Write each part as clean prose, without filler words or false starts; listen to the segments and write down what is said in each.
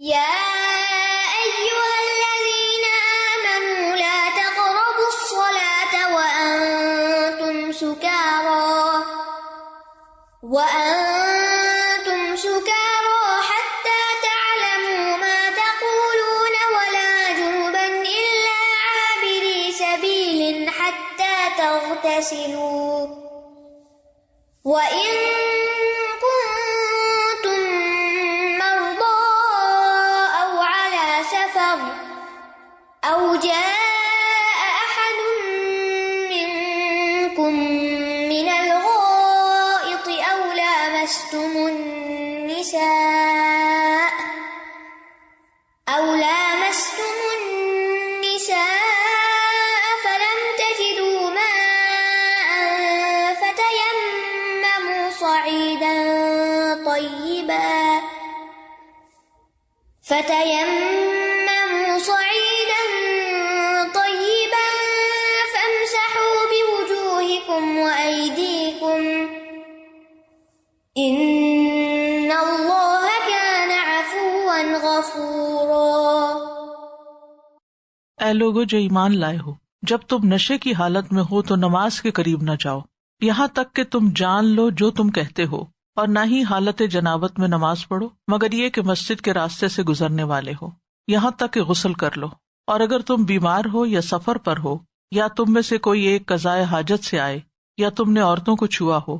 يا أيها الذين آمنوا لا تقربوا الصلاة وأنتم سكارى حتى تعلموا ما تقولون ولا جنبا إلا عابري سبيل حتى تغتسلوا وإن كنتم مرضى أو على سفر أو جاء أحد منكم من الغائط أو لامستم النساء فلم تجدوا ماء فتيمموا صعيدا طيبا فامسحوا بوجوهكم وأيديكم إن اللہ كان عفوا غفورا۔ اے لوگو جو ایمان لائے ہو، جب تم نشے کی حالت میں ہو تو نماز کے قریب نہ جاؤ، یہاں تک کہ تم جان لو جو تم کہتے ہو، اور نہ ہی حالت جنابت میں نماز پڑھو مگر یہ کہ مسجد کے راستے سے گزرنے والے ہو، یہاں تک کہ غسل کر لو، اور اگر تم بیمار ہو یا سفر پر ہو یا تم میں سے کوئی ایک قضائے حاجت سے آئے یا تم نے عورتوں کو چھوا ہو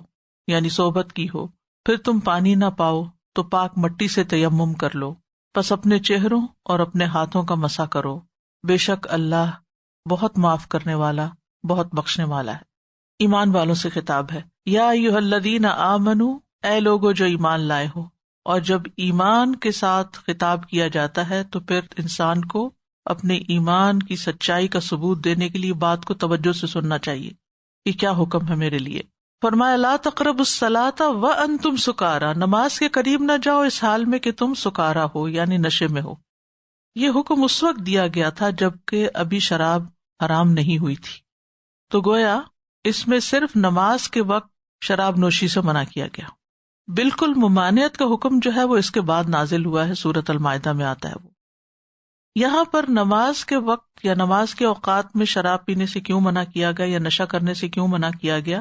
یعنی صحبت کی ہو، پھر تم پانی نہ پاؤ تو پاک مٹی سے تیمم کر لو، پس اپنے چہروں اور اپنے ہاتھوں کا مسح کرو، بے شک اللہ بہت معاف کرنے والا بہت بخشنے والا ہے۔ ایمان والوں سے خطاب ہے، یا ایھا الذین آمنو، اے لوگو جو ایمان لائے ہو، اور جب ایمان کے ساتھ خطاب کیا جاتا ہے تو پھر انسان کو اپنے ایمان کی سچائی کا ثبوت دینے کے لیے بات کو توجہ سے سننا چاہیے کہ کیا حکم ہے میرے لیے۔ فرمایا لا تقربوا الصلاۃ وانتم سکارى، نماز کے قریب نہ جاؤ اس حال میں کہ تم سکارا ہو یعنی نشے میں ہو۔ یہ حکم اس وقت دیا گیا تھا جبکہ ابھی شراب حرام نہیں ہوئی تھی، تو گویا اس میں صرف نماز کے وقت شراب نوشی سے منع کیا گیا۔ بالکل ممانعت کا حکم جو ہے وہ اس کے بعد نازل ہوا ہے، سورۃ المائدہ میں آتا ہے وہ۔ یہاں پر نماز کے وقت یا نماز کے اوقات میں شراب پینے سے کیوں منع کیا گیا یا نشہ کرنے سے کیوں منع کیا گیا؟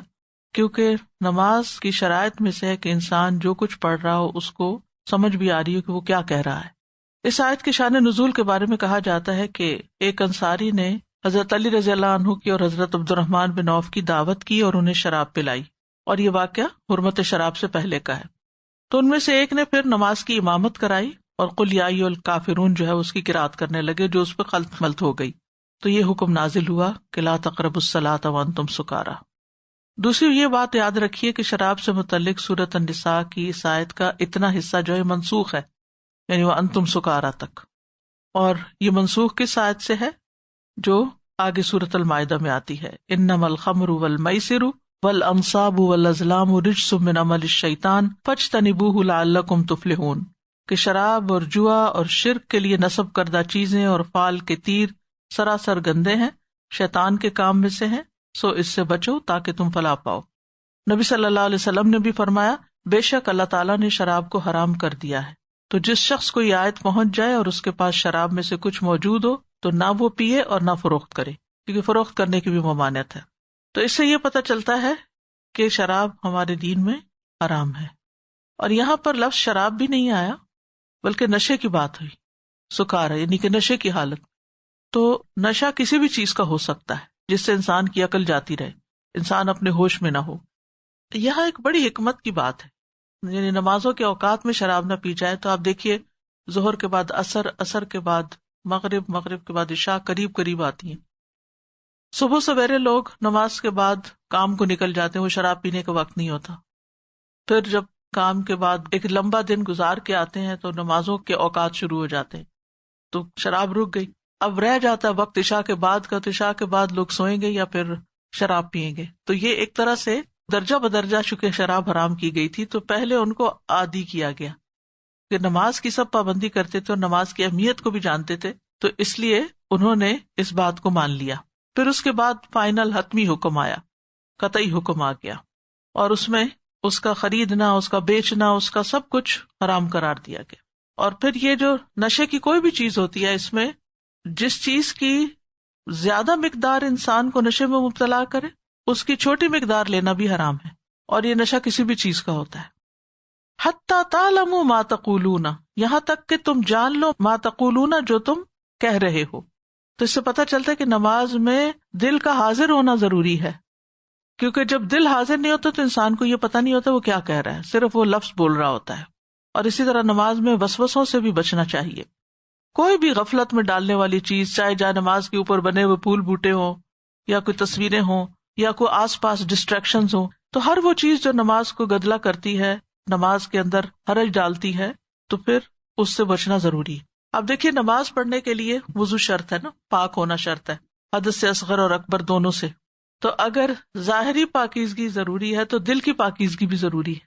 کیونکہ نماز کی شرائط میں سے ہے کہ انسان جو کچھ پڑھ رہا ہو اس کو سمجھ بھی آ رہی ہو کہ وہ کیا کہہ رہا ہے۔ اس آیت کے شان نزول کے بارے میں کہا جاتا ہے کہ ایک انصاری نے حضرت علی رضی اللہ عنہ کی اور حضرت عبد الرحمن بن عوف کی دعوت کی اور انہیں شراب پلائی، اور یہ واقعہ حرمت شراب سے پہلے کا ہے۔ تو ان میں سے ایک نے پھر نماز کی امامت کرائی اور قل یا ایھا الکافرون جو ہے اس کی قرات کرنے لگے جو اس پہ خلط ملط ہو گئی، تو یہ حکم نازل ہوا کہ لا تقربوا الصلاۃ وانتم سکارى۔ دوسری یہ بات یاد رکھیے کہ شراب سے متعلق سورۃ النساء کی اس آیت کا اتنا حصہ جو ہے منسوخ ہے، یعنی وانتم سکارى تک، اور یہ منسوخ کس آیت سے ہے جو آگے سورۃ المائدہ میں آتی ہے، انما الخمر والمیسر والانصاب والازلام رجس من عمل الشیطان فاجتنبوہ لعلکم تفلحون، کہ شراب اور جوا اور شرک کے لیے نصب کردہ چیزیں اور فال کے تیر سراسر گندے ہیں، شیطان کے کام میں سے ہیں، سو اس سے بچو تاکہ تم فلاح پاؤ۔ نبی صلی اللہ علیہ وسلم نے بھی فرمایا، بے شک اللہ تعالیٰ نے شراب کو حرام کر دیا ہے، تو جس شخص کو یہ آیت پہنچ جائے اور اس کے پاس شراب میں سے کچھ موجود ہو تو نہ وہ پیے اور نہ فروخت کرے، کیونکہ فروخت کرنے کی بھی ممانعت ہے۔ تو اس سے یہ پتہ چلتا ہے کہ شراب ہمارے دین میں حرام ہے، اور یہاں پر لفظ شراب بھی نہیں آیا بلکہ نشے کی بات ہوئی، سکارا یعنی کہ نشے کی حالت۔ تو نشہ کسی بھی چیز کا ہو سکتا ہے جس سے انسان کی عقل جاتی رہے، انسان اپنے ہوش میں نہ ہو۔ یہاں ایک بڑی حکمت کی بات ہے، یعنی نمازوں کے اوقات میں شراب نہ پی جائے۔ تو آپ دیکھیے ظہر کے بعد عصر، عصر کے بعد مغرب، مغرب کے بعد عشاء قریب قریب آتی ہیں۔ صبح سویرے لوگ نماز کے بعد کام کو نکل جاتے ہیں، وہ شراب پینے کا وقت نہیں ہوتا۔ پھر جب کام کے بعد ایک لمبا دن گزار کے آتے ہیں تو نمازوں کے اوقات شروع ہو جاتے ہیں، تو شراب رک گئی۔ اب رہ جاتا ہے وقت عشاء کے بعد کا، تو عشاء کے بعد لوگ سوئیں گے یا پھر شراب پیئیں گے۔ تو یہ ایک طرح سے درجہ بدرجہ چونکہ شراب حرام کی گئی تھی تو پہلے ان کو عادی کیا گیا کہ نماز کی سب پابندی کرتے تھے اور نماز کی اہمیت کو بھی جانتے تھے، تو اس لیے انہوں نے اس بات کو مان لیا۔ پھر اس کے بعد فائنل حتمی حکم آیا، قطعی حکم آ گیا، اور اس میں اس کا خریدنا، اس کا بیچنا، اس کا سب کچھ حرام قرار دیا گیا۔ اور پھر یہ جو نشے کی کوئی بھی چیز ہوتی ہے، اس میں جس چیز کی زیادہ مقدار انسان کو نشے میں مبتلا کرے اس کی چھوٹی مقدار لینا بھی حرام ہے، اور یہ نشہ کسی بھی چیز کا ہوتا ہے۔ حتی تعلموا ما تقولون، یہاں تک کہ تم جان لو ما تقولون، جو تم کہہ رہے ہو۔ تو اس سے پتہ چلتا ہے کہ نماز میں دل کا حاضر ہونا ضروری ہے، کیونکہ جب دل حاضر نہیں ہوتا تو انسان کو یہ پتہ نہیں ہوتا وہ کیا کہہ رہا ہے، صرف وہ لفظ بول رہا ہوتا ہے۔ اور اسی طرح نماز میں وسوسوں سے بھی بچنا چاہیے۔ کوئی بھی غفلت میں ڈالنے والی چیز، چاہے جائے نماز کے اوپر بنے ہوئے پھول بوٹے ہوں، یا کوئی تصویریں ہوں، یا کوئی آس پاس ڈسٹریکشنز ہوں، تو ہر وہ چیز جو نماز کو گدلا کرتی ہے، نماز کے اندر حرج ڈالتی ہے، تو پھر اس سے بچنا ضروری ہے۔ اب دیکھیے، نماز پڑھنے کے لیے وضو شرط ہے نا، پاک ہونا شرط ہے، حدث سے اصغر اور اکبر دونوں سے۔ تو اگر ظاہری پاکیزگی ضروری ہے تو دل کی پاکیزگی بھی ضروری ہے،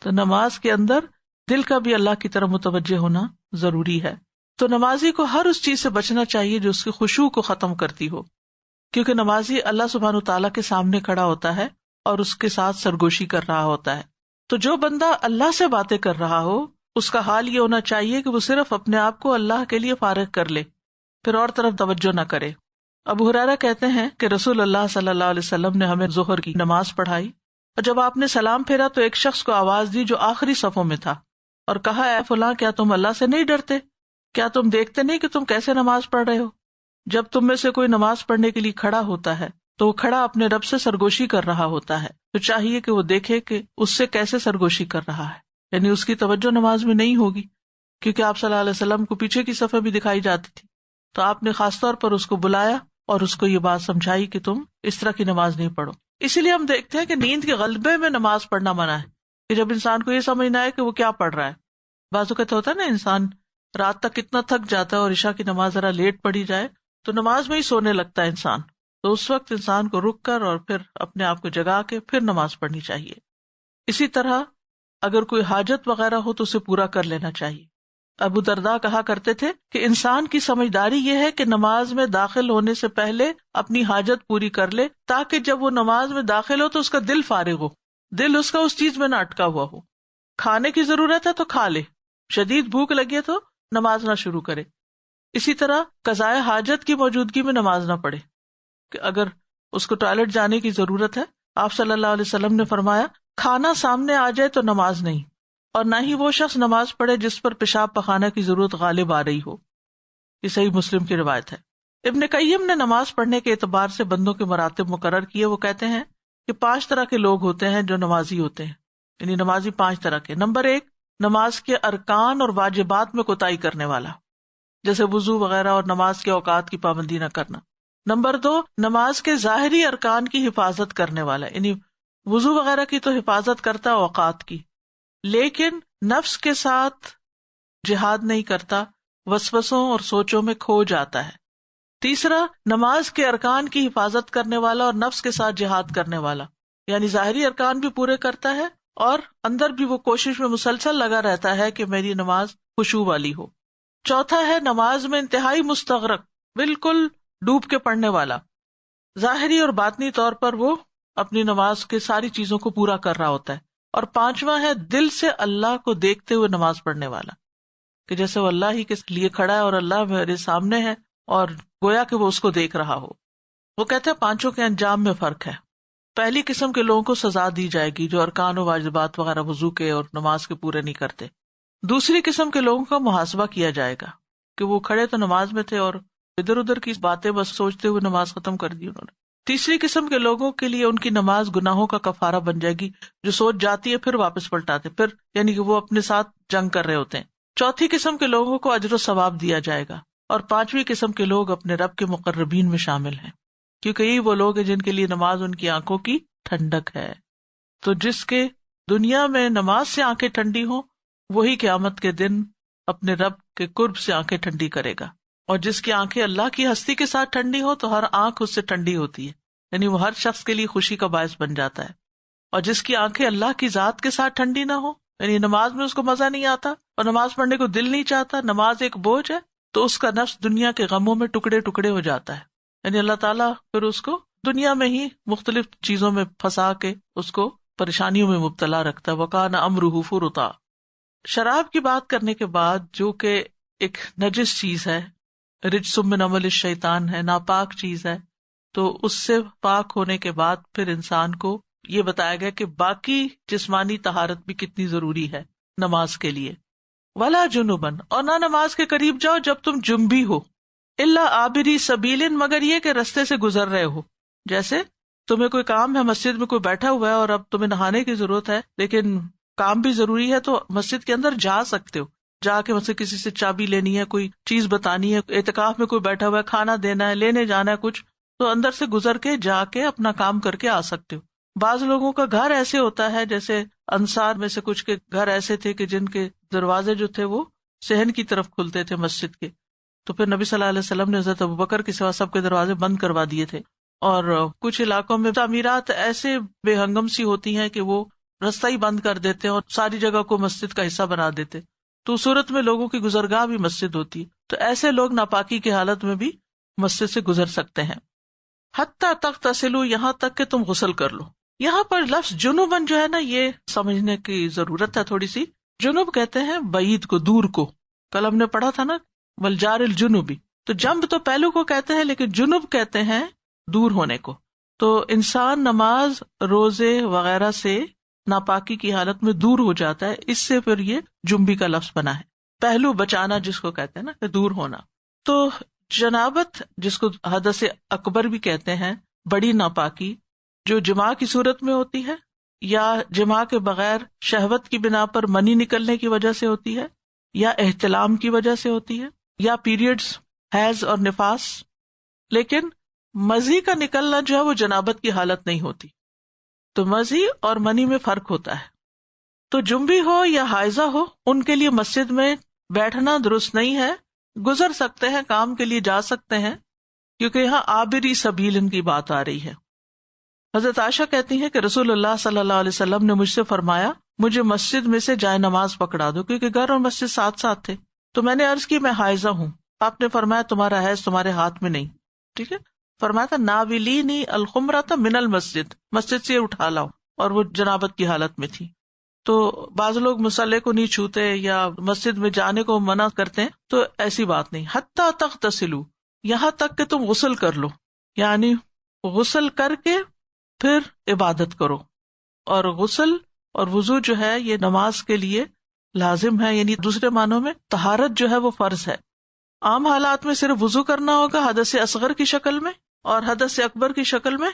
تو نماز کے اندر دل کا بھی اللہ کی طرف متوجہ ہونا ضروری ہے۔ تو نمازی کو ہر اس چیز سے بچنا چاہیے جو اس کی خشوع کو ختم کرتی ہو، کیونکہ نمازی اللہ سبحانہ تعالیٰ کے سامنے کھڑا ہوتا ہے اور اس کے ساتھ سرگوشی کر رہا ہوتا ہے۔ تو جو بندہ اللہ سے باتیں کر رہا ہو، اس کا حال یہ ہونا چاہیے کہ وہ صرف اپنے آپ کو اللہ کے لیے فارغ کر لے، پھر اور طرف توجہ نہ کرے۔ ابو ہریرہ کہتے ہیں کہ رسول اللہ صلی اللہ علیہ وسلم نے ہمیں ظہر کی نماز پڑھائی، اور جب آپ نے سلام پھیرا تو ایک شخص کو آواز دی جو آخری صفوں میں تھا، اور کہا، اے فلاں، کیا تم اللہ سے نہیں ڈرتے؟ کیا تم دیکھتے نہیں کہ تم کیسے نماز پڑھ رہے ہو؟ جب تم میں سے کوئی نماز پڑھنے کے لیے کھڑا ہوتا ہے تو وہ کھڑا اپنے رب سے سرگوشی کر رہا ہوتا ہے، تو چاہیے کہ وہ دیکھے کہ اس سے کیسے سرگوشی کر رہا ہے، یعنی اس کی توجہ نماز میں نہیں ہوگی، کیونکہ آپ صلی اللہ علیہ وسلم کو پیچھے کی صفحہ بھی دکھائی جاتی تھی، تو آپ نے خاص طور پر اس کو بلایا اور اس کو یہ بات سمجھائی کہ تم اس طرح کی نماز نہیں پڑھو۔ اسی لیے ہم دیکھتے ہیں کہ نیند کے غلبے میں نماز پڑھنا منع ہے، کہ جب انسان کو یہ سمجھ نہ آئے کہ وہ کیا پڑھ رہا ہے۔ بعض اوقات ہوتا ہے نا، انسان رات تک کتنا تھک جاتا ہے اور عشاء کی نماز ذرا لیٹ پڑھی جائے تو نماز میں ہی سونے لگتا ہے انسان، تو اس وقت انسان کو رک کر اور پھر اپنے آپ کو جگا کے پھر نماز پڑھنی چاہیے۔ اسی طرح اگر کوئی حاجت وغیرہ ہو تو اسے پورا کر لینا چاہیے۔ ابو درداء کہا کرتے تھے کہ انسان کی سمجھداری یہ ہے کہ نماز میں داخل ہونے سے پہلے اپنی حاجت پوری کر لے، تاکہ جب وہ نماز میں داخل ہو تو اس کا دل فارغ ہو، دل اس کا اس چیز میں نہ اٹکا ہوا ہو۔ کھانے کی ضرورت ہے تو کھا لے، شدید بھوک لگے تو نماز نہ شروع کرے۔ اسی طرح قضائے حاجت کی موجودگی میں نماز نہ پڑھے، کہ اگر اس کو ٹوائلٹ جانے کی ضرورت ہے، آپ صلی اللہ علیہ وسلم نے فرمایا، کھانا سامنے آ جائے تو نماز نہیں، اور نہ ہی وہ شخص نماز پڑھے جس پر پیشاب پخانا کی ضرورت غالب آ رہی ہو۔ یہ صحیح مسلم کی روایت ہے۔ ابن قیم نے نماز پڑھنے کے اعتبار سے بندوں کے مراتب مقرر کیے۔ وہ کہتے ہیں کہ 5 طرح کے لوگ ہوتے ہیں جو نمازی ہوتے ہیں، یعنی نمازی 5 طرح کے۔ نمبر 1، نماز کے ارکان اور واجبات میں کوتاہی کرنے والا، جیسے وضو وغیرہ اور نماز کے اوقات کی پابندی نہ کرنا۔ نمبر 2، نماز کے ظاہری ارکان کی حفاظت کرنے والا، یعنی وضو وغیرہ کی تو حفاظت کرتا ہے اوقات کی، لیکن نفس کے ساتھ جہاد نہیں کرتا، وسوسوں اور سوچوں میں کھو جاتا ہے۔ تیسرا، نماز کے ارکان کی حفاظت کرنے والا اور نفس کے ساتھ جہاد کرنے والا، یعنی ظاہری ارکان بھی پورے کرتا ہے اور اندر بھی وہ کوشش میں مسلسل لگا رہتا ہے کہ میری نماز خشوع والی ہو۔ چوتھا ہے نماز میں انتہائی مستغرق، بالکل ڈوب کے پڑھنے والا، ظاہری اور باطنی طور پر وہ اپنی نماز کے ساری چیزوں کو پورا کر رہا ہوتا ہے۔ اور پانچواں ہے دل سے اللہ کو دیکھتے ہوئے نماز پڑھنے والا، کہ جیسے وہ اللہ ہی کے لیے کھڑا ہے اور اللہ میرے سامنے ہے اور گویا کہ وہ اس کو دیکھ رہا ہو۔ وہ کہتے ہیں 5 کے انجام میں فرق ہے۔ پہلی قسم کے لوگوں کو سزا دی جائے گی جو ارکان و واجبات وغیرہ وضو کے اور نماز کے پورے نہیں کرتے۔ دوسری قسم کے لوگوں کا محاسبہ کیا جائے گا کہ وہ کھڑے تو نماز میں تھے اور ادھر ادھر کی باتیں بس سوچتے ہوئے نماز ختم کر دی انہوں نے۔ تیسری قسم کے لوگوں کے لیے ان کی نماز گناہوں کا کفارہ بن جائے گی، جو سوچ جاتی ہے پھر واپس پلٹاتے، پھر یعنی کہ وہ اپنے ساتھ جنگ کر رہے ہوتے ہیں۔ چوتھی قسم کے لوگوں کو اجر و ثواب دیا جائے گا، اور 5ویں قسم کے لوگ اپنے رب کے مقربین میں شامل ہیں، کیونکہ یہی وہ لوگ ہیں جن کے لیے نماز ان کی آنکھوں کی ٹھنڈک ہے۔ تو جس کے دنیا میں نماز سے آنکھیں ٹھنڈی ہوں، وہی قیامت کے دن اپنے رب کے قرب سے آنکھیں ٹھنڈی کرے گا، اور جس کی آنکھیں اللہ کی ہستی کے ساتھ ٹھنڈی ہو تو ہر آنکھ اس سے ٹھنڈی ہوتی ہے، یعنی وہ ہر شخص کے لیے خوشی کا باعث بن جاتا ہے۔ اور جس کی آنکھیں اللہ کی ذات کے ساتھ ٹھنڈی نہ ہو، یعنی نماز میں اس کو مزہ نہیں آتا اور نماز پڑھنے کو دل نہیں چاہتا، نماز ایک بوجھ ہے، تو اس کا نفس دنیا کے غموں میں ٹکڑے ٹکڑے ہو جاتا ہے، یعنی اللہ تعالیٰ پھر اس کو دنیا میں ہی مختلف چیزوں میں پھنسا کے اس کو پریشانیوں میں مبتلا رکھتا ہے۔ وَكَانَ أَمْرُهُ فُرُطًا۔ شراب کی بات کرنے کے بعد، جو کہ ایک نجس چیز ہے، رجس من عمل الشیطان ہے، ناپاک چیز ہے، تو اس سے پاک ہونے کے بعد پھر انسان کو یہ بتایا گیا کہ باقی جسمانی طہارت بھی کتنی ضروری ہے نماز کے لیے. ولا جنوبن، اور نہ نماز کے قریب جاؤ جب تم جنبی ہو، الا عابری سبیلن، مگر یہ کہ رستے سے گزر رہے ہو. جیسے تمہیں کوئی کام ہے، مسجد میں کوئی بیٹھا ہوا ہے اور اب تمہیں نہانے کی ضرورت ہے لیکن کام بھی ضروری ہے، تو مسجد کے اندر جا سکتے ہو، جا کے مجھ سے کسی سے چابی لینی ہے، کوئی چیز بتانی ہے، اعتکاف میں کوئی بیٹھا ہوا ہے، کھانا دینا ہے، لینے جانا ہے کچھ، تو اندر سے گزر کے جا کے اپنا کام کر کے آ سکتے ہو. بعض لوگوں کا گھر ایسے ہوتا ہے، جیسے انصار میں سے کچھ کے گھر ایسے تھے کہ جن کے دروازے جو تھے وہ صحن کی طرف کھلتے تھے مسجد کے، تو پھر نبی صلی اللہ علیہ وسلم نے حضرت ابوبکر کے سوا سب کے دروازے بند کروا دیے تھے. اور کچھ علاقوں میں تعمیرات ایسے بے ہنگم سی ہوتی ہیں کہ وہ رستہ ہی بند کر دیتے اور ساری جگہ کو مسجد کا حصہ بنا دیتے، تو صورت میں لوگوں کی گزرگاہ بھی مسجد ہوتی ہے، تو ایسے لوگ ناپاکی کی حالت میں بھی مسجد سے گزر سکتے ہیں. حتیٰ تغتسلوا، یہاں تک کہ تم غسل کر لو. یہاں پر لفظ جنوبن جو ہے نا، یہ سمجھنے کی ضرورت ہے تھوڑی سی. جنوب کہتے ہیں بعید کو، دور کو. کل ہم نے پڑھا تھا نا والجار الجنوبی، تو جنب تو پہلو کو کہتے ہیں لیکن جنوب کہتے ہیں دور ہونے کو. تو انسان نماز، روزے وغیرہ سے ناپاکی کی حالت میں دور ہو جاتا ہے، اس سے پھر یہ جنبی کا لفظ بنا ہے. پہلو بچانا جس کو کہتے ہیں نا، کہ دور ہونا. تو جنابت جس کو حدث اکبر بھی کہتے ہیں، بڑی ناپاکی جو جماع کی صورت میں ہوتی ہے یا جماع کے بغیر شہوت کی بنا پر منی نکلنے کی وجہ سے ہوتی ہے، یا احتلام کی وجہ سے ہوتی ہے، یا پیریڈز، حیض اور نفاس. لیکن مزی کا نکلنا جو ہے وہ جنابت کی حالت نہیں ہوتی. تو مزی اور منی میں فرق ہوتا ہے. تو جنبی ہو یا حائضہ ہو، ان کے لیے مسجد میں بیٹھنا درست نہیں ہے. گزر سکتے ہیں، کام کے لیے جا سکتے ہیں، کیونکہ یہاں عابری سبیل ان کی بات آ رہی ہے. حضرت عائشہ کہتی ہیں کہ رسول اللہ صلی اللہ علیہ وسلم نے مجھ سے فرمایا، مجھے مسجد میں سے جائے نماز پکڑا دو، کیونکہ گھر اور مسجد ساتھ ساتھ تھے. تو میں نے عرض کی میں حائضہ ہوں. آپ نے فرمایا تمہارا حیض تمہارے ہاتھ میں نہیں. ٹھیک ہے. فرمایا تھا ناولینی الخمرۃ من المسجد، مسجد سے اٹھا لاؤ، اور وہ جنابت کی حالت میں تھی. تو بعض لوگ مصلی کو نہیں چھوتے یا مسجد میں جانے کو منع کرتے ہیں، تو ایسی بات نہیں. حتیٰ تغتسلوا، یہاں تک کہ تم غسل کر لو، یعنی غسل کر کے پھر عبادت کرو. اور غسل اور وضو جو ہے یہ نماز کے لیے لازم ہے، یعنی دوسرے معنوں میں طہارت جو ہے وہ فرض ہے. عام حالات میں صرف وضو کرنا ہوگا حدث اصغر کی شکل میں، اور حدث اکبر کی شکل میں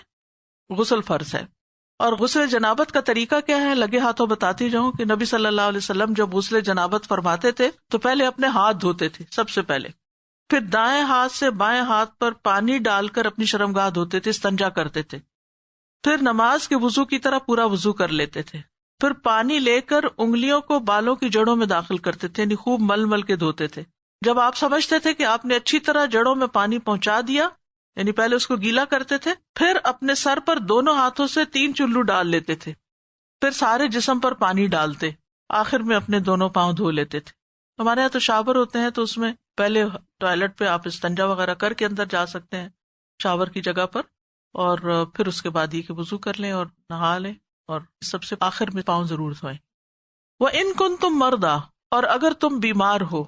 غسل فرض ہے. اور غسل جنابت کا طریقہ کیا ہے، لگے ہاتھوں بتاتی جاؤں کہ نبی صلی اللہ علیہ وسلم جب غسل جنابت فرماتے تھے تو پہلے اپنے ہاتھ دھوتے تھے سب سے پہلے، پھر دائیں ہاتھ سے بائیں ہاتھ پر پانی ڈال کر اپنی شرمگاہ دھوتے تھے، استنجا کرتے تھے. پھر نماز کے وضو کی طرح پورا وضو کر لیتے تھے. پھر پانی لے کر انگلیوں کو بالوں کی جڑوں میں داخل کرتے تھے، یعنی خوب مل مل کے دھوتے تھے. جب آپ سمجھتے تھے کہ آپ نے اچھی طرح جڑوں میں پانی پہنچا دیا، یعنی پہلے اس کو گیلا کرتے تھے، پھر اپنے سر پر دونوں ہاتھوں سے 3 چلو ڈال لیتے تھے، پھر سارے جسم پر پانی ڈالتے، آخر میں اپنے دونوں پاؤں دھو لیتے تھے. ہمارے یہاں تو شاور ہوتے ہیں، تو اس میں پہلے ٹوائلٹ پہ آپ استنجا وغیرہ کر کے اندر جا سکتے ہیں شاور کی جگہ پر، اور پھر اس کے بعد یہ کہ وضو کر لیں اور نہا لیں، اور سب سے آخر میں پاؤں ضرور دھوئیں. وَإِن كُنتُم مَرْضَىٰ، اور اگر تم بیمار ہو،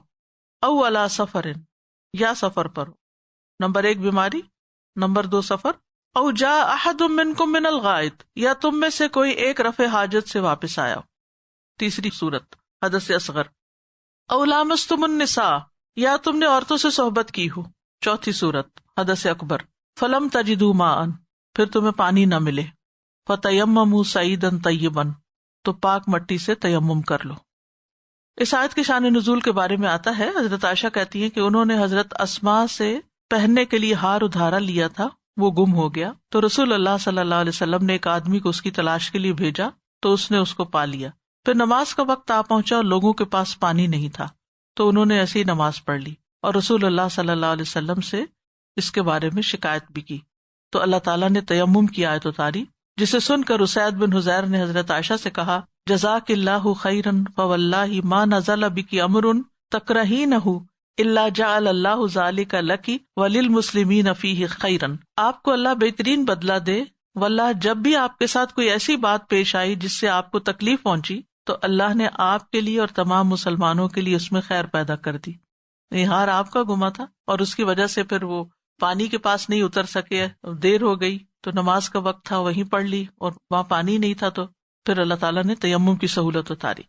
او علی سفر، یا سفر پر ہو. نمبر 1 بیماری، نمبر 2 سفر. او جاء احد منکم من الغائط، یا تم میں سے کوئی ایک رفع حاجت سے واپس آیا. تیسری صورت حدث اصغر. او لامستم النساء، یا تم نے عورتوں سے صحبت کی ہو. چوتھی صورت حدث اکبر. فلم تجدوا ماء، پھر تمہیں پانی نہ ملے. فتیمموا صعیدا طیبا، تو پاک مٹی سے تیمم کر لو. اس آیت کے شان نزول کے بارے میں آتا ہے، حضرت عائشہ کہتی ہیں کہ انہوں نے حضرت اسماء سے پہننے کے لیے ہار ادھارا لیا تھا، وہ گم ہو گیا. تو رسول اللہ صلی اللہ علیہ وسلم نے ایک آدمی کو اس کی تلاش کے لیے بھیجا، تو اس نے اس کو پا لیا. پھر نماز کا وقت آ پہنچا اور لوگوں کے پاس پانی نہیں تھا، تو انہوں نے ایسی ہی نماز پڑھ لی اور رسول اللہ صلی اللہ علیہ وسلم سے اس کے بارے میں شکایت بھی کی. تو اللہ تعالیٰ نے تیمم کی آیت اتاری، جسے سن کر اسید بن حذیر نے حضرت عائشہ سے کہا، جزاک اللہ خیرا فواللہ ما نزل بک امر تکرہینہ الا جعل اللہ ذلک لک وللمسلمین فیہ خیرا. آپ کو اللہ بہترین بدلہ دے، واللہ جب بھی آپ کے ساتھ کوئی ایسی بات پیش آئی جس سے آپ کو تکلیف پہنچی تو اللہ نے آپ کے لیے اور تمام مسلمانوں کے لیے اس میں خیر پیدا کر دی. یہ ہار آپ کا گما تھا اور اس کی وجہ سے پھر وہ پانی کے پاس نہیں اتر سکے, دیر ہو گئی تو نماز کا وقت تھا وہیں پڑھ لی, اور وہاں پانی نہیں تھا تو پھر اللہ تعالیٰ نے تیمم کی سہولت اتاری.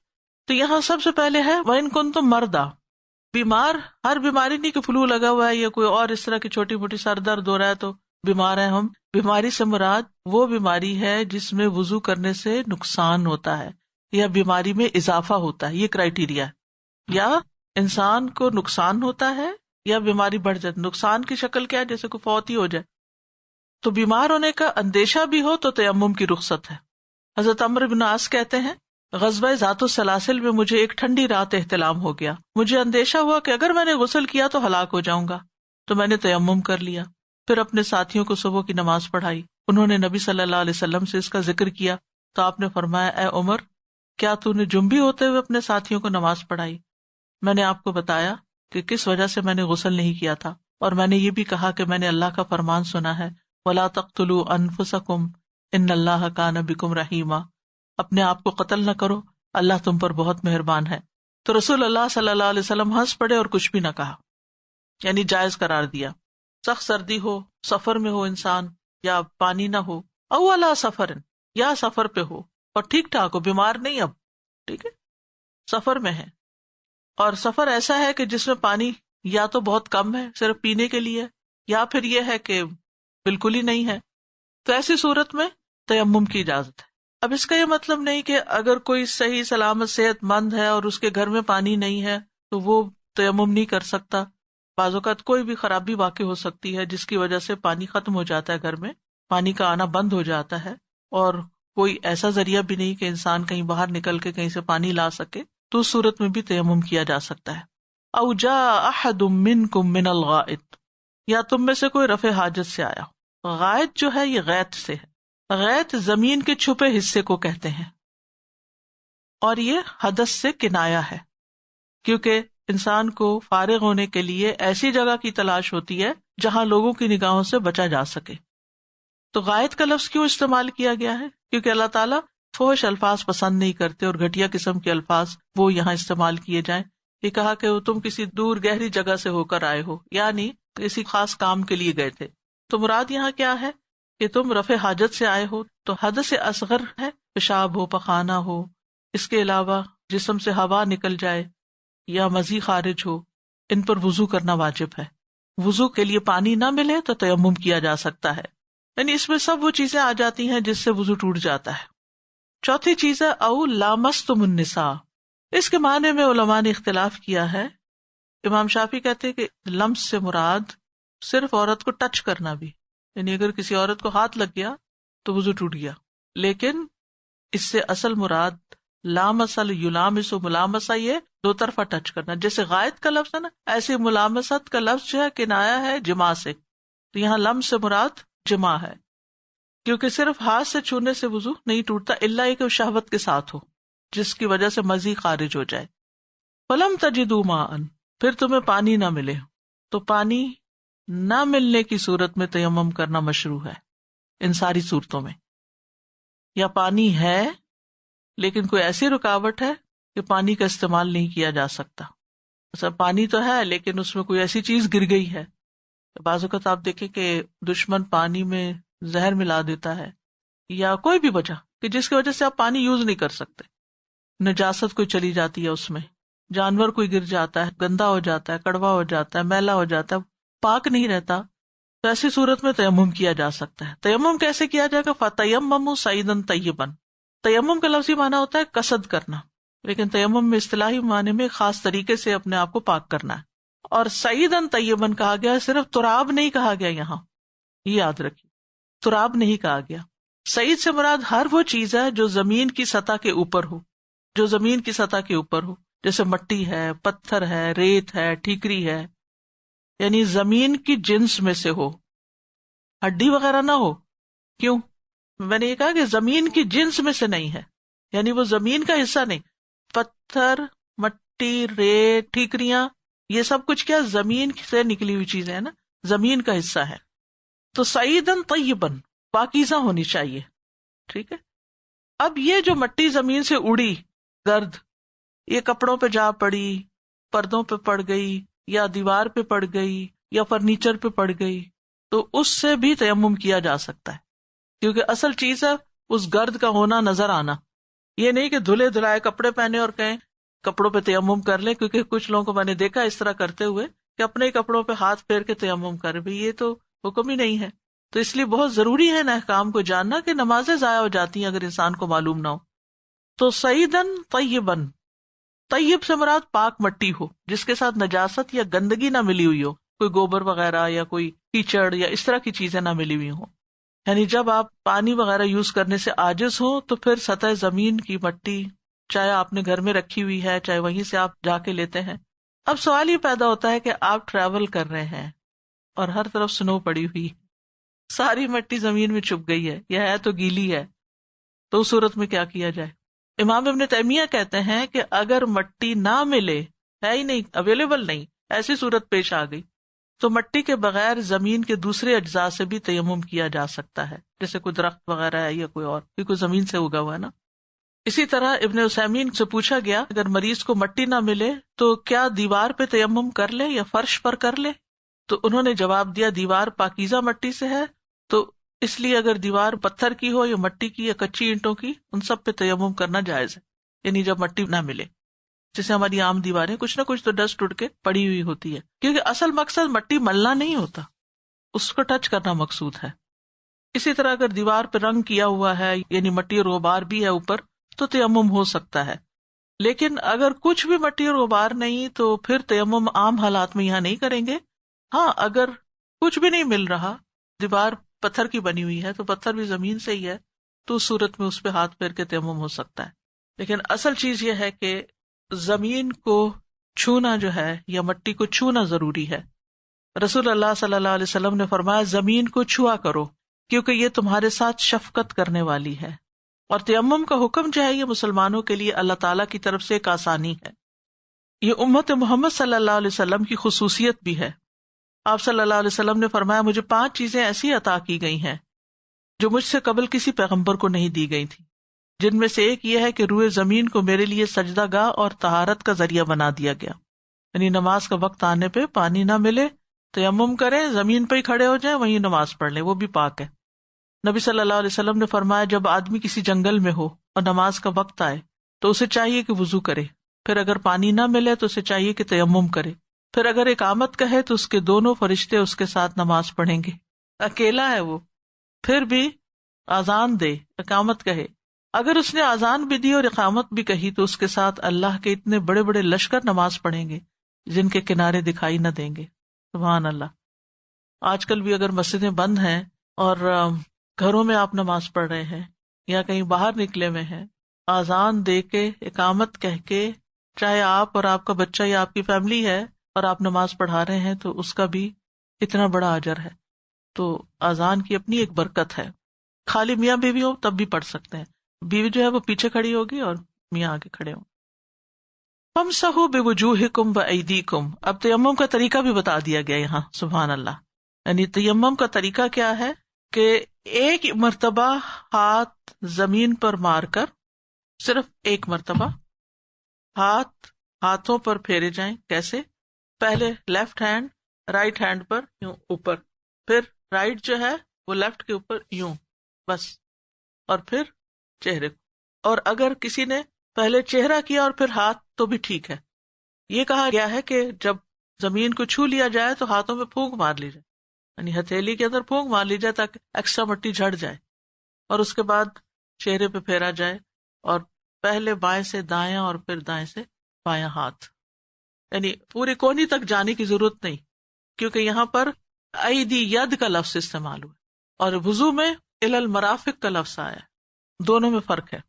تو یہاں سب سے پہلے ہے وَإِن كُنتُم مَرْضَىٰ, بیمار, ہر بیماری نہیں کہ فلو لگا ہوا ہے یا کوئی اور اس طرح کی چھوٹی موٹی سر درد ہو رہا ہے تو بیمار ہیں ہم. بیماری سے مراد وہ بیماری ہے جس میں وضو کرنے سے نقصان ہوتا ہے یا بیماری میں اضافہ ہوتا ہے, یہ کرائیٹیریا ہے. یا انسان کو نقصان ہوتا ہے یا بیماری بڑھ جاتی. نقصان کی شکل کیا ہے؟ جیسے کوئی فوت ہی ہو جائے. تو بیمار ہونے کا اندیشہ بھی ہو تو تیمم کی رخصت ہے. حضرت عمرو بن عاص کہتے ہیں غزوہ ذات السلاسل میں مجھے ایک ٹھنڈی رات احتلام ہو گیا. مجھے اندیشہ ہوا کہ اگر میں نے غسل کیا تو ہلاک ہو جاؤں گا, تو میں نے تیمم کر لیا. پھر اپنے ساتھیوں کو صبح کی نماز پڑھائی. انہوں نے نبی صلی اللہ علیہ وسلم سے اس کا ذکر کیا تو آپ نے فرمایا, اے عمر, کیا تو نے جنبی ہوتے ہوئے اپنے ساتھیوں کو نماز پڑھائی؟ میں نے آپ کو بتایا کہ کس وجہ سے میں نے غسل نہیں کیا تھا, اور میں نے یہ بھی کہا کہ میں نے اللہ کا فرمان سنا ہے, وَلَا تَقْتُلُوا أَنفُسَكُمْ إِنَّ اللَّهَ كَانَ بِكُمْ رَحِيمًا, اپنے آپ کو قتل نہ کرو, اللہ تم پر بہت مہربان ہے. تو رسول اللہ صلی اللہ علیہ وسلم ہنس پڑے اور کچھ بھی نہ کہا, یعنی جائز قرار دیا. سخت سردی ہو, سفر میں ہو انسان, یا پانی نہ ہو, او علی سفر, یا سفر پہ ہو اور ٹھیک ٹھاک ہو, بیمار نہیں اب, ٹھیک ہے, سفر میں ہے, اور سفر ایسا ہے کہ جس میں پانی یا تو بہت کم ہے صرف پینے کے لیے, یا پھر یہ ہے کہ بالکل ہی نہیں ہے, تو ایسی صورت میں تیمم کی اجازت ہے. اب اس کا یہ مطلب نہیں کہ اگر کوئی صحیح سلامت صحت مند ہے اور اس کے گھر میں پانی نہیں ہے تو وہ تیمم نہیں کر سکتا. بعض اوقات کوئی بھی خرابی واقع ہو سکتی ہے جس کی وجہ سے پانی ختم ہو جاتا ہے, گھر میں پانی کا آنا بند ہو جاتا ہے, اور کوئی ایسا ذریعہ بھی نہیں کہ انسان کہیں باہر نکل کے کہیں سے پانی لا سکے, تو اس صورت میں بھی تیمم کیا جا سکتا ہے. او جاء احد منکم من الغائط, یا تم میں سے کوئی رفع حاجت سے آیا. غائط جو ہے یہ غیط سے ہے. غیط زمین کے چھپے حصے کو کہتے ہیں, اور یہ حدث سے کنایا ہے, کیونکہ انسان کو فارغ ہونے کے لیے ایسی جگہ کی تلاش ہوتی ہے جہاں لوگوں کی نگاہوں سے بچا جا سکے. تو غائط کا لفظ کیوں استعمال کیا گیا ہے؟ کیونکہ اللہ تعالیٰ فحش الفاظ پسند نہیں کرتے اور گھٹیا قسم کے الفاظ وہ یہاں استعمال کیے جائیں. یہ کہا کہ تم کسی دور گہری جگہ سے ہو کر آئے ہو, یعنی کسی خاص کام کے لیے گئے تھے. تو مراد یہاں کیا ہے کہ تم رفع حاجت سے آئے ہو, تو حدث اصغر ہے, پیشاب ہو, پخانہ ہو, اس کے علاوہ جسم سے ہوا نکل جائے یا مزی خارج ہو, ان پر وضو کرنا واجب ہے. وضو کے لیے پانی نہ ملے تو تیمم کیا جا سکتا ہے, یعنی اس میں سب وہ چیزیں آ جاتی ہیں جس سے وضو ٹوٹ جاتا ہے. چوتھی چیز ہے او لامستم النساء. اس کے معنی میں علماء نے اختلاف کیا ہے. امام شافعی کہتے ہیں کہ لمس سے مراد صرف عورت کو ٹچ کرنا بھی, یعنی اگر کسی عورت کو ہاتھ لگ گیا تو وضو ٹوٹ گیا, لیکن اس سے اصل مراد لامسل یلامس و ملامسہ, یہ دو طرفہ ٹچ کرنا. جیسے غائط کا لفظ ہے نا, ایسے ملامست کا لفظ جو ہے کنایا ہے جماع سے. تو یہاں لمس سے مراد جماع ہے, کیونکہ صرف ہاتھ سے چھونے سے وضو نہیں ٹوٹتا الا یہ کہ شہوت کے ساتھ ہو جس کی وجہ سے مزی خارج ہو جائے. فلم تجدوا ماء, پھر تمہیں پانی نہ ملے, تو پانی نہ ملنے کی صورت میں تیمم کرنا مشروع ہے ان ساری صورتوں میں. یا پانی ہے لیکن کوئی ایسی رکاوٹ ہے کہ پانی کا استعمال نہیں کیا جا سکتا. ایسا پانی تو ہے لیکن اس میں کوئی ایسی چیز گر گئی ہے. بعض اوقات آپ دیکھیں کہ دشمن پانی میں زہر ملا دیتا ہے, یا کوئی بھی وجہ کہ جس کی وجہ سے آپ پانی یوز نہیں کر سکتے. نجاست کوئی چلی جاتی ہے اس میں, جانور کوئی گر جاتا ہے, گندا ہو جاتا ہے, کڑوا ہو جاتا ہے, میلا ہو جاتا ہے, پاک نہیں رہتا, تو ایسی صورت میں تیمم کیا جا سکتا ہے. تیمم کیسے کیا جائے گا؟ فَتَيَمَّمُوا صَعِيدًا طَيِّبًا. تیمم کا لفظی معنی ہوتا ہے قصد کرنا, لیکن تیمم میں اصطلاحی معنی میں خاص طریقے سے اپنے آپ کو پاک کرنا ہے. اور صعیداً طیباً کہا گیا, صرف تراب نہیں کہا گیا یہاں, یہ یاد رکھیے, تراب نہیں کہا گیا. صعید سے مراد ہر وہ چیز ہے جو زمین کی سطح کے اوپر ہو, جو زمین کی سطح کے اوپر ہو, جیسے مٹی ہے, پتھر ہے, ریت ہے, ٹھیکری ہے, یعنی زمین کی جنس میں سے ہو, ہڈی وغیرہ نہ ہو. کیوں؟ میں نے یہ کہا کہ زمین کی جنس میں سے نہیں ہے, یعنی وہ زمین کا حصہ نہیں. پتھر, مٹی, ریت, ٹھیکریاں, یہ سب کچھ کیا زمین سے نکلی ہوئی چیزیں ہیں نا, زمین کا حصہ ہے. تو صعیداً طیباً, پاکیزہ ہونی چاہیے. ٹھیک ہے. اب یہ جو مٹی زمین سے اڑی گرد یہ کپڑوں پہ جا پڑی، پردوں پہ پڑ گئی، یا دیوار پہ پڑ گئی، یا فرنیچر پہ پڑ گئی، تو اس سے بھی تیمم کیا جا سکتا ہے، کیونکہ اصل چیز ہے اس گرد کا ہونا، نظر آنا. یہ نہیں کہ دھلے دھلائے کپڑے پہنے اور کہیں کپڑوں پہ تیمم کر لیں، کیونکہ کچھ لوگوں کو میں نے دیکھا اس طرح کرتے ہوئے کہ اپنے ہی کپڑوں پہ ہاتھ پھیر کے تیمم کرے. بھئی یہ تو حکم ہی نہیں ہے. تو اس لیے بہت ضروری ہے ان احکام کو جاننا کہ نمازیں ضائع ہو جاتی ہیں اگر انسان کو معلوم نہ ہو. تو سعیدن طیبن، طیب سے مراد پاک مٹی ہو جس کے ساتھ نجاست یا گندگی نہ ملی ہوئی ہو، کوئی گوبر وغیرہ یا کوئی کیچڑ یا اس طرح کی چیزیں نہ ملی ہوئی ہوں. یعنی جب آپ پانی وغیرہ یوز کرنے سے عاجز ہوں تو پھر سطح زمین کی مٹی، چاہے آپ نے گھر میں رکھی ہوئی ہے چاہے وہیں سے آپ جا کے لیتے ہیں. اب سوال یہ پیدا ہوتا ہے کہ آپ ٹریول کر رہے ہیں اور ہر طرف سنو پڑی ہوئی، ساری مٹی زمین میں چھپ گئی ہے یا ہے تو گیلی ہے، تو اس صورت میں کیا کیا جائے؟ امام ابن تیمیہ کہتے ہیں کہ اگر مٹی نہ ملے، ہے ہی نہیں، اویلیبل نہیں، ایسی صورت پیش آ گئی، تو مٹی کے بغیر زمین کے دوسرے اجزاء سے بھی تیمم کیا جا سکتا ہے، جیسے کوئی درخت وغیرہ ہے یا کوئی اور، کیونکہ زمین سے اگا ہوا ہے نا. اسی طرح ابن عثیمین سے پوچھا گیا اگر مریض کو مٹی نہ ملے تو کیا دیوار پہ تیمم کر لے یا فرش پر کر لے؟ تو انہوں نے جواب دیا دیوار پاکیزہ مٹی سے ہے، تو اس لیے اگر دیوار پتھر کی ہو یا مٹی کی یا کچی اینٹوں کی، ان سب پہ تیمم کرنا جائز ہے، یعنی جب مٹی نہ ملے. جیسے ہماری عام دیواریں کچھ نہ کچھ تو ڈسٹ اڑ کے پڑی ہوئی ہوتی ہے، کیونکہ اصل مقصد مٹی ملنا نہیں ہوتا، اس کو ٹچ کرنا مقصود ہے. اسی طرح اگر دیوار پہ رنگ کیا ہوا ہے یعنی مٹی اور غبار بھی ہے اوپر تو تیمم ہو سکتا ہے. لیکن اگر کچھ بھی مٹی اور غبار نہیں تو پھر تیمم عام حالات میں یہاں نہیں کریں گے. ہاں اگر کچھ بھی نہیں مل رہا، دیوار پتھر کی بنی ہوئی ہے تو پتھر بھی زمین سے ہی ہے، تو اس صورت میں اس پہ ہاتھ پھیر کے تیمم ہو سکتا ہے. لیکن اصل چیز یہ ہے کہ زمین کو چھونا جو ہے یا مٹی کو چھونا ضروری ہے. رسول اللہ صلی اللہ علیہ وسلم نے فرمایا زمین کو چھوا کرو کیونکہ یہ تمہارے ساتھ شفقت کرنے والی ہے. اور تیمم کا حکم جو ہے یہ مسلمانوں کے لیے اللہ تعالیٰ کی طرف سے ایک آسانی ہے. یہ امت محمد صلی اللہ علیہ وسلم کی خصوصیت بھی ہے. آپ صلی اللہ علیہ وسلم نے فرمایا مجھے 5 چیزیں ایسی عطا کی گئی ہیں جو مجھ سے قبل کسی پیغمبر کو نہیں دی گئی تھی، جن میں سے ایک یہ ہے کہ روئے زمین کو میرے لیے سجدہ گاہ اور طہارت کا ذریعہ بنا دیا گیا. یعنی نماز کا وقت آنے پہ پانی نہ ملے، تیمم کریں، زمین پہ ہی کھڑے ہو جائیں، وہیں نماز پڑھ لیں، وہ بھی پاک ہے. نبی صلی اللہ علیہ وسلم نے فرمایا جب آدمی کسی جنگل میں ہو اور نماز کا وقت آئے تو اسے چاہیے کہ وضو کرے، پھر اگر پانی نہ ملے تو اسے چاہیے کہ تیمم کرے، پھر اگر اقامت کہے تو اس کے دونوں فرشتے اس کے ساتھ نماز پڑھیں گے. اکیلا ہے وہ، پھر بھی اذان دے، اقامت کہے. اگر اس نے اذان بھی دی اور اقامت بھی کہی تو اس کے ساتھ اللہ کے اتنے بڑے بڑے لشکر نماز پڑھیں گے جن کے کنارے دکھائی نہ دیں گے. سبحان اللہ. آج کل بھی اگر مسجدیں بند ہیں اور گھروں میں آپ نماز پڑھ رہے ہیں یا کہیں باہر نکلے ہوئے ہیں، اذان دے کے اقامت کہہ کے، چاہے آپ اور آپ کا بچہ یا آپ کی فیملی ہے اور آپ نماز پڑھا رہے ہیں تو اس کا بھی اتنا بڑا اجر ہے. تو اذان کی اپنی ایک برکت ہے. خالی میاں بیوی ہو تب بھی پڑھ سکتے ہیں، بیوی جو ہے وہ پیچھے کھڑی ہوگی اور میاں آگے کھڑے ہوں. فامسحوا بوجوہکم وایدیکم. اب تیمم کا طریقہ بھی بتا دیا گیا یہاں. سبحان اللہ. یعنی تیمم کا طریقہ کیا ہے کہ ایک مرتبہ ہاتھ زمین پر مار کر، صرف ایک مرتبہ ہاتھوں پر پھیرے جائیں. کیسے؟ پہلے لیفٹ ہینڈ رائٹ ہینڈ پر یوں اوپر، پھر رائٹ جو ہے وہ لیفٹ کے اوپر یوں بس، اور پھر چہرے کو. اور اگر کسی نے پہلے چہرہ کیا اور پھر ہاتھ تو بھی ٹھیک ہے. یہ کہا گیا ہے کہ جب زمین کو چھو لیا جائے تو ہاتھوں میں پھونک مار لی جائے، یعنی ہتھیلی کے اندر پھونک مار لی جائے تاکہ ایکسٹرا مٹی جھڑ جائے، اور اس کے بعد چہرے پہ پھیرا جائے، اور پہلے بائیں سے دائیں اور پھر دائیں سے بایاں ہاتھ. یعنی پوری کونی تک جانے کی ضرورت نہیں، کیونکہ یہاں پر ایدی ید کا لفظ استعمال ہوا اور وضو میں الی المرافق کا لفظ آیا. دونوں میں فرق ہے.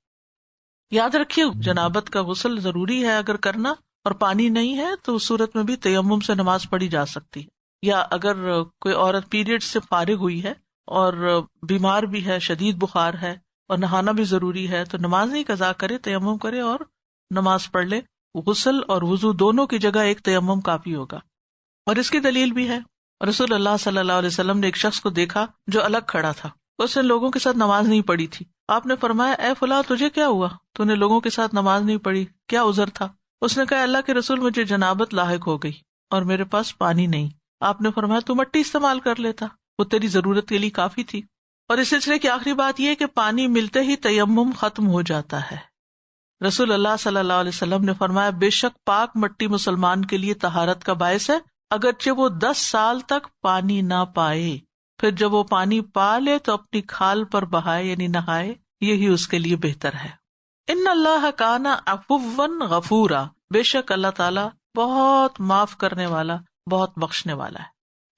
یاد رکھیے جنابت کا غسل ضروری ہے اگر کرنا، اور پانی نہیں ہے تو اس صورت میں بھی تیمم سے نماز پڑھی جا سکتی ہے. یا اگر کوئی عورت پیریڈ سے فارغ ہوئی ہے اور بیمار بھی ہے، شدید بخار ہے اور نہانا بھی ضروری ہے، تو نماز نہیں قضا کرے، تیمم کرے اور نماز پڑھ لے. غسل اور وضو دونوں کی جگہ ایک تیمم کافی ہوگا. اور اس کی دلیل بھی ہے، رسول اللہ صلی اللہ علیہ وسلم نے ایک شخص کو دیکھا جو الگ کھڑا تھا. اس نے لوگوں کے ساتھ نماز نہیں پڑھی تھی، آپ نے فرمایا اے فلاں تجھے کیا ہوا، تو نے لوگوں کے ساتھ نماز نہیں پڑھی، کیا عذر تھا؟ اس نے کہا اللہ کے رسول مجھے جنابت لاحق ہو گئی اور میرے پاس پانی نہیں۔ آپ نے فرمایا تو مٹی استعمال کر لیتا، وہ تیری ضرورت کے لیے کافی تھی۔ اور اس سلسلے کی آخری بات یہ کہ پانی ملتے ہی تیمم ختم ہو جاتا ہے۔ رسول اللہ صلی اللہ علیہ وسلم نے فرمایا بے شک پاک مٹی مسلمان کے لیے طہارت کا باعث ہے، اگرچہ وہ 10 سال تک پانی نہ پائے، پھر جب وہ پانی پا لے تو اپنی کھال پر بہائے یعنی نہائے، یہی اس کے لیے بہتر ہے۔ ان اللہ کان عفوا غفورا، بے شک اللہ تعالیٰ بہت معاف کرنے والا، بہت بخشنے والا ہے۔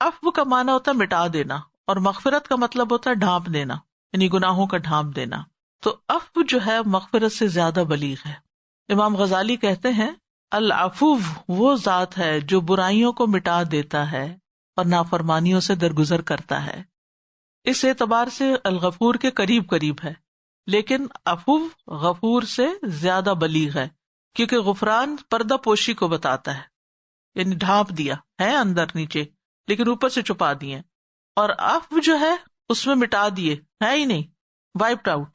عفو کا معنی ہوتا ہے مٹا دینا، اور مغفرت کا مطلب ہوتا ہے ڈھانپ دینا، یعنی گناہوں کا ڈھانپ دینا۔ تو عفو جو ہے مغفرت سے زیادہ بلیغ ہے۔ امام غزالی کہتے ہیں العفو وہ ذات ہے جو برائیوں کو مٹا دیتا ہے اور نافرمانیوں سے درگزر کرتا ہے۔ اس اعتبار سے الغفور کے قریب قریب ہے، لیکن عفو غفور سے زیادہ بلیغ ہے، کیونکہ غفران پردہ پوشی کو بتاتا ہے، یعنی ڈھانپ دیا ہے اندر نیچے لیکن اوپر سے چھپا دیے، اور عفو جو ہے اس میں مٹا دیے، ہے ہی نہیں، وائپڈ آؤٹ۔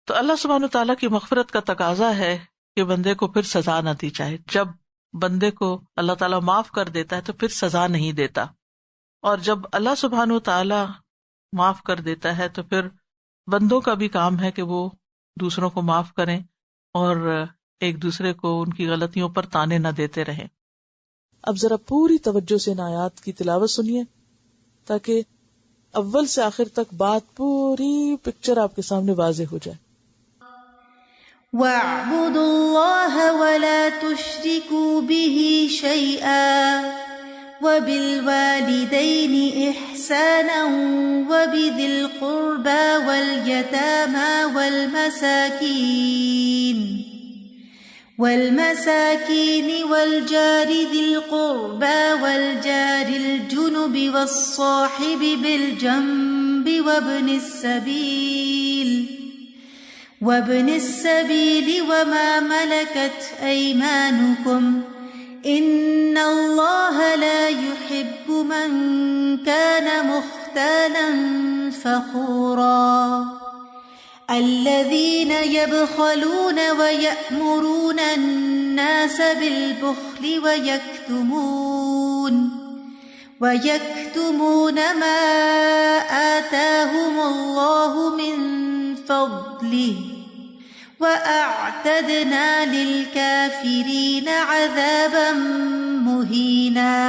تو اللہ سبحانہ تعالیٰ کی مغفرت کا تقاضا ہے کہ بندے کو پھر سزا نہ دی جائے۔ جب بندے کو اللہ تعالیٰ معاف کر دیتا ہے تو پھر سزا نہیں دیتا، اور جب اللہ سبحانہ تعالیٰ معاف کر دیتا ہے تو پھر بندوں کا بھی کام ہے کہ وہ دوسروں کو معاف کریں اور ایک دوسرے کو ان کی غلطیوں پر طعنے نہ دیتے رہیں۔ اب ذرا پوری توجہ سے ان آیات کی تلاوت سنیے تاکہ اول سے آخر تک بات پوری پکچر آپ کے سامنے واضح ہو جائے۔ وَاعْبُدُوا اللَّهَ وَلَا تُشْرِكُوا بِهِ شَيْئًا وَبِالْوَالِدَيْنِ إِحْسَانًا وَبِذِي الْقُرْبَى وَالْمَسَاكِينِ وَالْجَارِ ذِي الْقُرْبَى وَالْجَارِ الْجُنُبِ وَالصَّاحِبِ بِالْجَنبِ وَابْنِ السَّبِيلِ وَمَا مَلَكَتْ أَيْمَانُكُمْ إِنَّ اللَّهَ لَا يُحِبُّ مَنْ كَانَ مُخْتَالًا فَخُورًا الَّذِينَ يَبْخَلُونَ وَيَأْمُرُونَ النَّاسَ بِالْبُخْلِ وَيَكْتُمُونَ مَا آتَاهُمُ اللَّهُ مِنْ فَضْلِهِ وَأَعْتَدْنَا لِلْكَافِرِينَ عَذَابًا مُهِينًا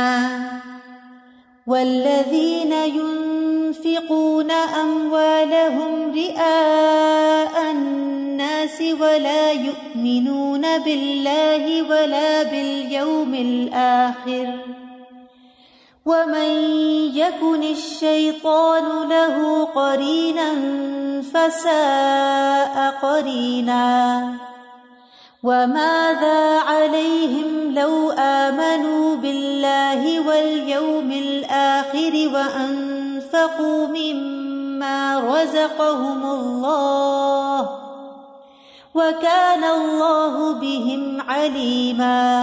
وَالَّذِينَ يُنْفِقُونَ أَمْوَالَهُمْ رِئَاءَ النَّاسِ وَلَا يُؤْمِنُونَ بِاللَّهِ وَلَا بِالْيَوْمِ الْآخِرِ وَمَنْ يَكُنِ الشَّيْطَانُ لَهُ قَرِينًا فَسَاءَ قَرِينًا وَمَاذَا عَلَيْهِمْ لَوْ آمَنُوا بِاللَّهِ وَالْيَوْمِ الْآخِرِ وَأَنفَقُوا مِمَّا رَزَقَهُمُ اللَّهُ وَكَانَ اللَّهُ بِهِمْ عَلِيمًا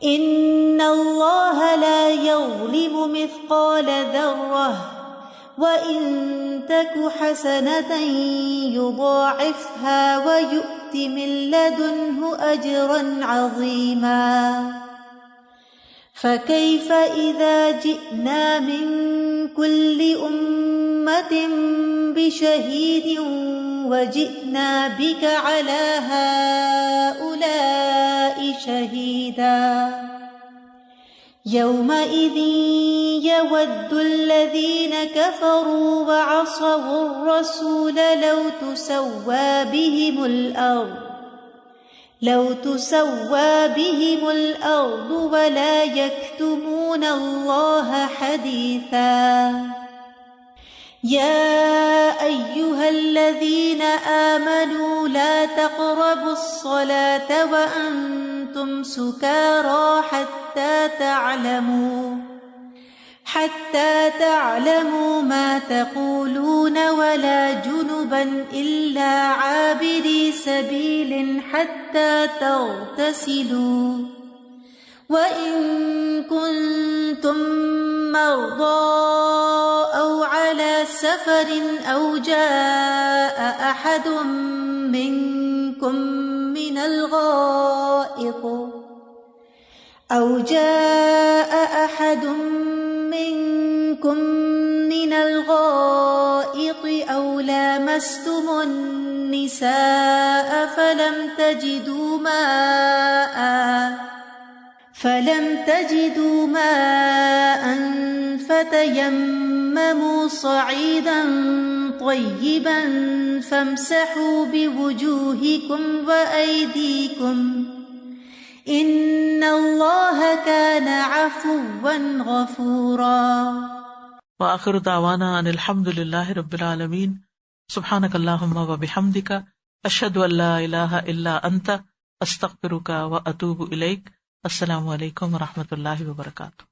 إِنَّ اللَّهَ لَا يَظْلِمُ مِثْقَالَ ذَرَّةٍ وَإِن تَكُ حَسَنَةً يُضَاعِفْهَا وَيُؤْتِ مِن لَّدُنْهُ أَجْرًا عَظِيمًا فَكَيْفَ إِذَا جِئْنَا مِن كُلِّ أُمَّةٍ بِشَهِيدٍ وَجِئْنَا بِكَ عَلَى هَٰؤُلَاءِ شَهِيدًا يَوْمَئِذٍ يَوَدُّ الَّذِينَ كَفَرُوا وَعَصَوُا الرَّسُولَ لَوْ تُسَوَّىٰ بِهِمُ الْأَرْضُ وَلَا يَكْتُمُونَ اللَّهَ حَدِيثًا يَا أَيُّهَا الَّذِينَ آمَنُوا لَا تَقْرَبُوا الصَّلَاةَ وَأَنْتُمْ سُكَارَىٰ حَتَّىٰ تَعْلَمُوا مَا تَقُولُونَ وَلَا جُنُبًا إِلَّا عَابِرِي سَبِيلٍ حَتَّىٰ تَغْتَسِلُوا وَإِن كُنتُم مَّرْضَىٰ أَوْ عَلَىٰ سفر أو جاء أحد منكم من الغائط أو لامستم النساء فلم تجدوا ماء فتيمموا صعيدا طيبا فامسحوا بوجوهكم وأيديكم إن الله كان عفوا غفورا. وآخر دعوانا ان الحمد للہ رب العالمین. سبحانک اللہم وبحمدک اشہد ان لا الہ الا انت استغفرک واتوب الیک. السلام علیکم ورحمۃ اللہ وبرکاتہ.